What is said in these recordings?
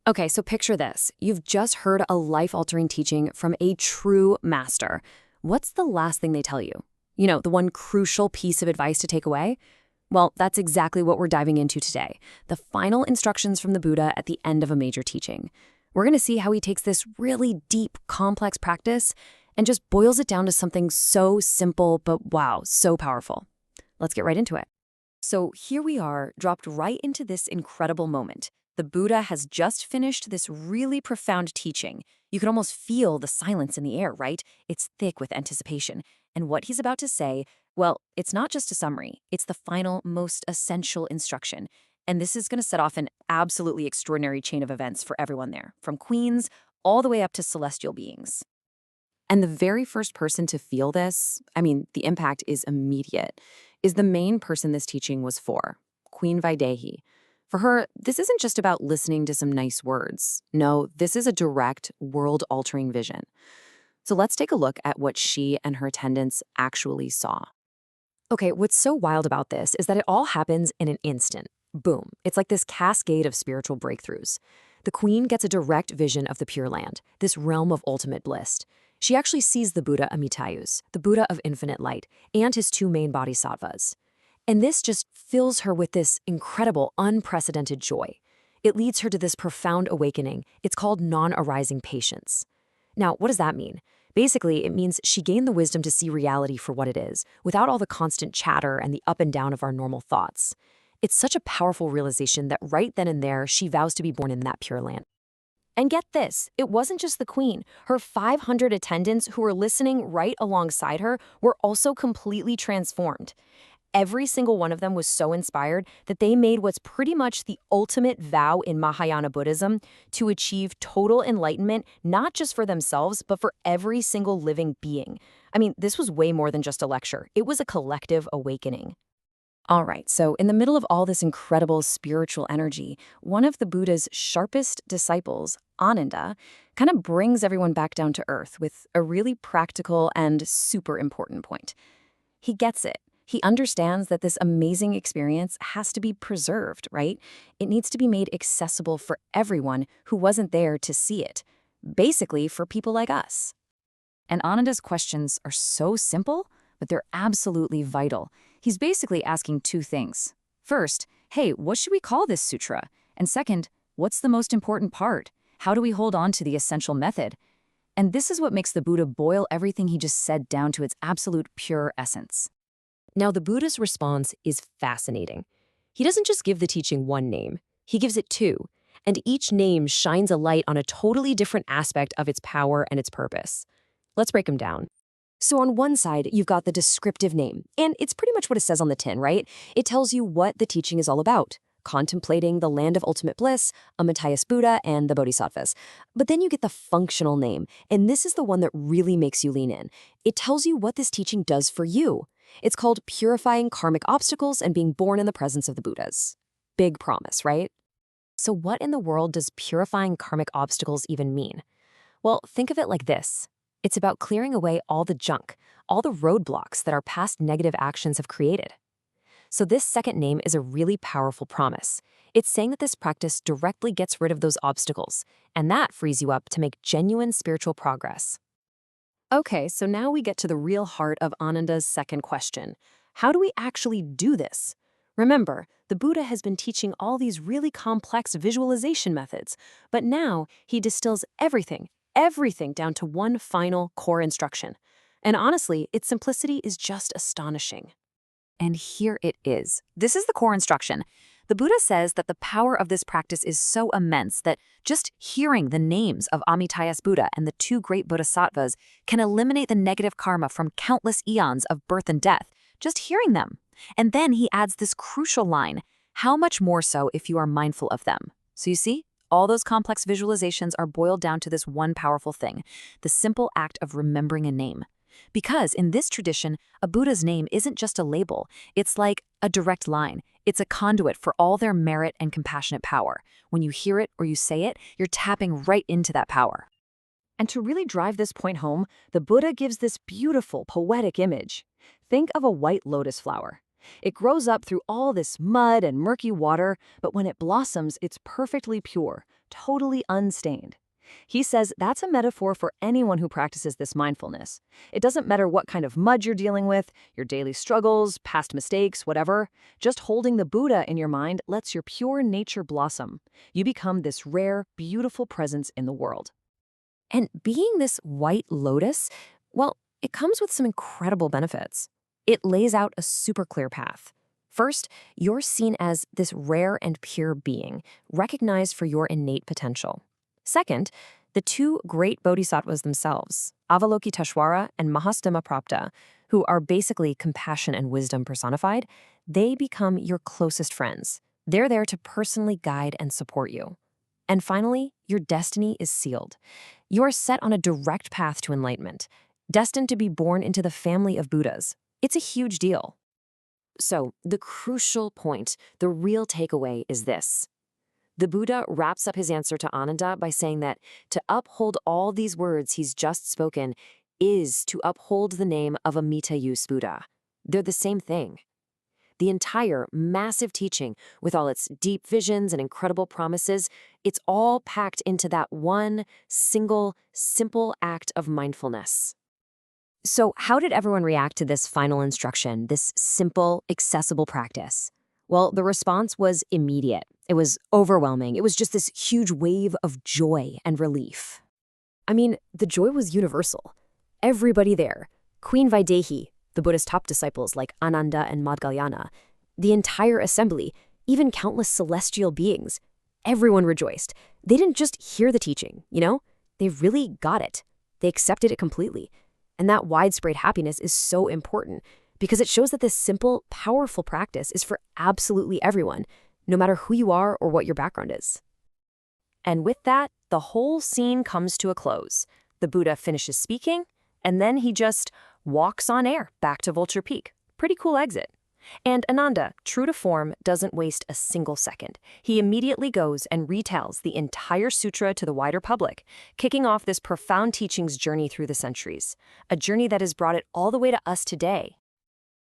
Okay, so picture this. You've just heard a life-altering teaching from a true master. What's the last thing they tell you? You know, the one crucial piece of advice to take away? Well, that's exactly what we're diving into today. The final instructions from the Buddha at the end of a major teaching. We're going to see how he takes this really deep, complex practice and just boils it down to something so simple, but wow, so powerful. Let's get right into it. So here we are, dropped right into this incredible moment. The Buddha has just finished this really profound teaching. You can almost feel the silence in the air, right? It's thick with anticipation. And what he's about to say, well, it's not just a summary. It's the final, most essential instruction. And this is going to set off an absolutely extraordinary chain of events for everyone there, from queens all the way up to celestial beings. And the very first person to feel this, the impact is immediate, is the main person this teaching was for, Queen Vaidehī. For her, this isn't just about listening to some nice words. No, this is a direct, world-altering vision. So let's take a look at what she and her attendants actually saw. Okay, what's so wild about this is that it all happens in an instant. Boom. It's like this cascade of spiritual breakthroughs. The queen gets a direct vision of the Pure Land, this realm of ultimate bliss. She actually sees the Buddha Amitāyus, the Buddha of infinite light, and his two main bodhisattvas. And this just fills her with this incredible, unprecedented joy. It leads her to this profound awakening. It's called non-arising patience. Now, what does that mean? Basically, it means she gained the wisdom to see reality for what it is, without all the constant chatter and the up and down of our normal thoughts. It's such a powerful realization that right then and there, she vows to be born in that Pure Land. And get this, it wasn't just the queen. Her 500 attendants who were listening right alongside her were also completely transformed. Every single one of them was so inspired that they made what's pretty much the ultimate vow in Mahayana Buddhism to achieve total enlightenment, not just for themselves, but for every single living being. This was way more than just a lecture. It was a collective awakening. All right, so in the middle of all this incredible spiritual energy, one of the Buddha's sharpest disciples, Ananda, kind of brings everyone back down to earth with a really practical and super important point. He gets it. He understands that this amazing experience has to be preserved, right? It needs to be made accessible for everyone who wasn't there to see it. Basically, for people like us. And Ananda's questions are so simple, but they're absolutely vital. He's basically asking two things. First, hey, what should we call this sutra? And second, what's the most important part? How do we hold on to the essential method? And this is what makes the Buddha boil everything he just said down to its absolute pure essence. Now, the Buddha's response is fascinating. He doesn't just give the teaching one name, he gives it two, and each name shines a light on a totally different aspect of its power and its purpose. Let's break them down. So on one side, you've got the descriptive name, and it's pretty much what it says on the tin, right? It tells you what the teaching is all about, contemplating the land of ultimate bliss, Amitāyus Buddha, and the bodhisattvas. But then you get the functional name, and this is the one that really makes you lean in. It tells you what this teaching does for you. It's called Purifying Karmic Obstructions and Being Born in the Presence of the Buddhas. Big promise, right? So what in the world does purifying karmic obstacles even mean? Well, think of it like this. It's about clearing away all the junk, all the roadblocks that our past negative actions have created. So this second name is a really powerful promise. It's saying that this practice directly gets rid of those obstacles, and that frees you up to make genuine spiritual progress. Okay, so now we get to the real heart of Ananda's second question. How do we actually do this? Remember, the Buddha has been teaching all these really complex visualization methods, but now he distills everything down to one final core instruction. And honestly, its simplicity is just astonishing. And here it is. This is the core instruction. The Buddha says that the power of this practice is so immense that just hearing the names of Amitāyus Buddha and the two great bodhisattvas can eliminate the negative karma from countless eons of birth and death, just hearing them. And then he adds this crucial line, how much more so if you are mindful of them. So you see, all those complex visualizations are boiled down to this one powerful thing, the simple act of remembering a name. Because in this tradition, a Buddha's name isn't just a label, it's like a direct line. It's a conduit for all their merit and compassionate power. When you hear it or you say it, you're tapping right into that power. And to really drive this point home, the Buddha gives this beautiful, poetic image. Think of a white lotus flower. It grows up through all this mud and murky water, but when it blossoms, it's perfectly pure, totally unstained. He says that's a metaphor for anyone who practices this mindfulness. It doesn't matter what kind of mud you're dealing with, your daily struggles, past mistakes, whatever. Just holding the Buddha in your mind lets your pure nature blossom. You become this rare, beautiful presence in the world. And being this white lotus, well, it comes with some incredible benefits. It lays out a super clear path. First, you're seen as this rare and pure being, recognized for your innate potential. Second, the two great bodhisattvas themselves, Avalokiteśvara and Mahāsthāmaprāpta, who are basically compassion and wisdom personified, they become your closest friends. They're there to personally guide and support you. And finally, your destiny is sealed. You are set on a direct path to enlightenment, destined to be born into the family of Buddhas. It's a huge deal. So, the crucial point, the real takeaway is this. The Buddha wraps up his answer to Ananda by saying that to uphold all these words he's just spoken is to uphold the name of Amitāyus Buddha. They're the same thing. The entire massive teaching, with all its deep visions and incredible promises, it's all packed into that one single, simple act of mindfulness. So how did everyone react to this final instruction, this simple, accessible practice? Well, the response was immediate. It was overwhelming. It was just this huge wave of joy and relief. I mean, the joy was universal. Everybody there, Queen Vaidehī, the Buddha's top disciples like Ananda and Maudgalyana, the entire assembly, even countless celestial beings, everyone rejoiced. They didn't just hear the teaching, They really got it. They accepted it completely. And that widespread happiness is so important because it shows that this simple, powerful practice is for absolutely everyone, no matter who you are or what your background is. And with that, the whole scene comes to a close. The Buddha finishes speaking, and then he just walks on air back to Vulture Peak. Pretty cool exit. And Ananda, true to form, doesn't waste a single second. He immediately goes and retells the entire sutra to the wider public, kicking off this profound teaching's journey through the centuries, a journey that has brought it all the way to us today.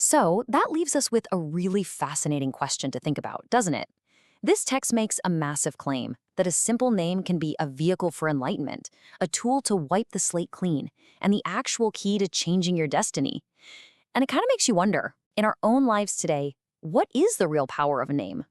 So that leaves us with a really fascinating question to think about, doesn't it? This text makes a massive claim that a simple name can be a vehicle for enlightenment, a tool to wipe the slate clean, and the actual key to changing your destiny. And it kind of makes you wonder, in our own lives today, what is the real power of a name?